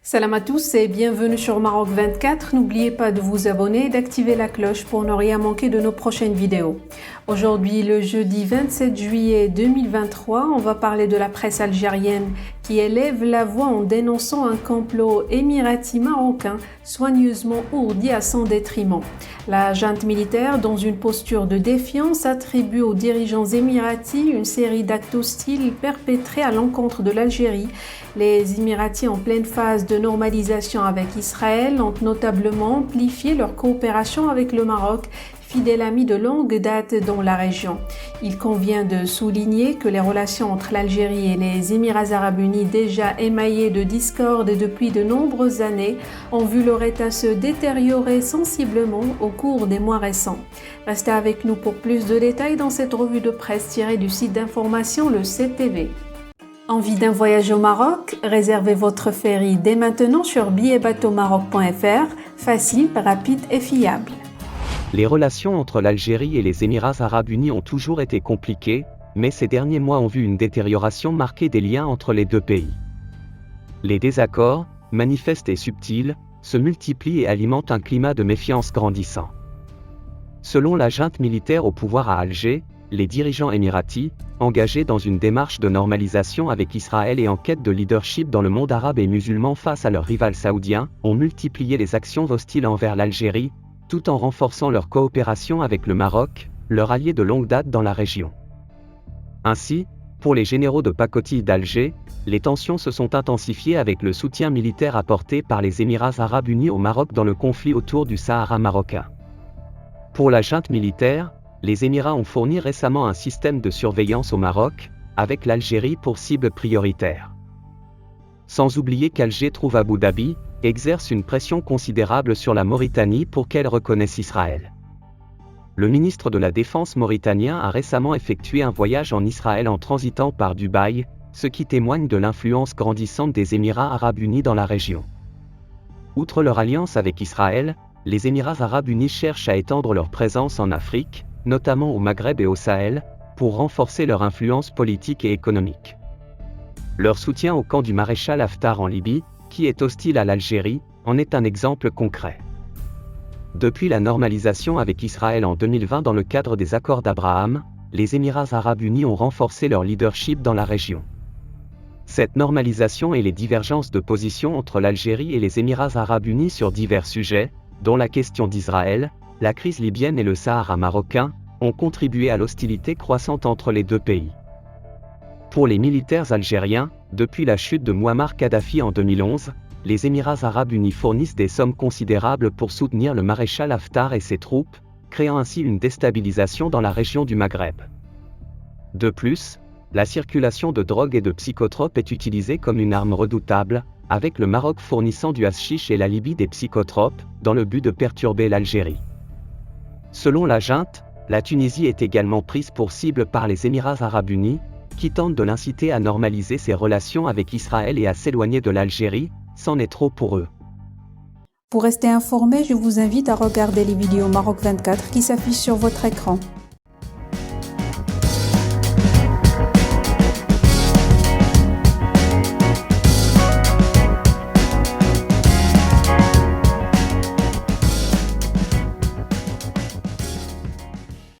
Salam à tous et bienvenue sur Maroc 24. N'oubliez pas de vous abonner et d'activer la cloche pour ne rien manquer de nos prochaines vidéos. Aujourd'hui, le jeudi 27 juillet 2023, on va parler de la presse algérienne qui élève la voix en dénonçant un complot émirati-marocain soigneusement ourdi à son détriment. La junte militaire, dans une posture de défiance, attribue aux dirigeants émiratis une série d'actes hostiles perpétrés à l'encontre de l'Algérie. Les Émiratis, en pleine phase de normalisation avec Israël, ont notablement amplifié leur coopération avec le Maroc, fidèle ami de longue date dans la région. Il convient de souligner que les relations entre l'Algérie et les Émirats arabes unis, déjà émaillées de discorde depuis de nombreuses années, ont vu leur état se détériorer sensiblement au cours des mois récents. Restez avec nous pour plus de détails dans cette revue de presse tirée du site d'information Le CTV. Envie d'un voyage au Maroc? Réservez votre ferry dès maintenant sur billetbateaumaroc.fr, facile, rapide et fiable. Les relations entre l'Algérie et les Émirats arabes unis ont toujours été compliquées, mais ces derniers mois ont vu une détérioration marquée des liens entre les deux pays. Les désaccords, manifestes et subtils, se multiplient et alimentent un climat de méfiance grandissant. Selon la junte militaire au pouvoir à Alger, les dirigeants émiratis, engagés dans une démarche de normalisation avec Israël et en quête de leadership dans le monde arabe et musulman face à leurs rivales saoudiens, ont multiplié les actions hostiles envers l'Algérie, tout en renforçant leur coopération avec le Maroc, leur allié de longue date dans la région. Ainsi, pour les généraux de pacotille d'Alger, les tensions se sont intensifiées avec le soutien militaire apporté par les Émirats arabes unis au Maroc dans le conflit autour du Sahara marocain. Pour la junte militaire, les Émirats ont fourni récemment un système de surveillance au Maroc, avec l'Algérie pour cible prioritaire. Sans oublier qu'Alger trouve Abu Dhabi, exerce une pression considérable sur la Mauritanie pour qu'elle reconnaisse Israël. Le ministre de la Défense mauritanien a récemment effectué un voyage en Israël en transitant par Dubaï, ce qui témoigne de l'influence grandissante des Émirats arabes unis dans la région. Outre leur alliance avec Israël, les Émirats arabes unis cherchent à étendre leur présence en Afrique, notamment au Maghreb et au Sahel, pour renforcer leur influence politique et économique. Leur soutien au camp du maréchal Haftar en Libye, qui est hostile à l'Algérie, en est un exemple concret. Depuis la normalisation avec Israël en 2020 dans le cadre des accords d'Abraham, les Émirats arabes unis ont renforcé leur leadership dans la région. Cette normalisation et les divergences de position entre l'Algérie et les Émirats arabes unis sur divers sujets, dont la question d'Israël, la crise libyenne et le Sahara marocain, ont contribué à l'hostilité croissante entre les deux pays. Pour les militaires algériens, depuis la chute de Mouammar Kadhafi en 2011, les Émirats arabes unis fournissent des sommes considérables pour soutenir le maréchal Haftar et ses troupes, créant ainsi une déstabilisation dans la région du Maghreb. De plus, la circulation de drogue et de psychotropes est utilisée comme une arme redoutable, avec le Maroc fournissant du haschisch et la Libye des psychotropes, dans le but de perturber l'Algérie. Selon la junte, la Tunisie est également prise pour cible par les Émirats arabes unis, qui tentent de l'inciter à normaliser ses relations avec Israël et à s'éloigner de l'Algérie, c'en est trop pour eux. Pour rester informé, je vous invite à regarder les vidéos Maroc 24 qui s'affichent sur votre écran.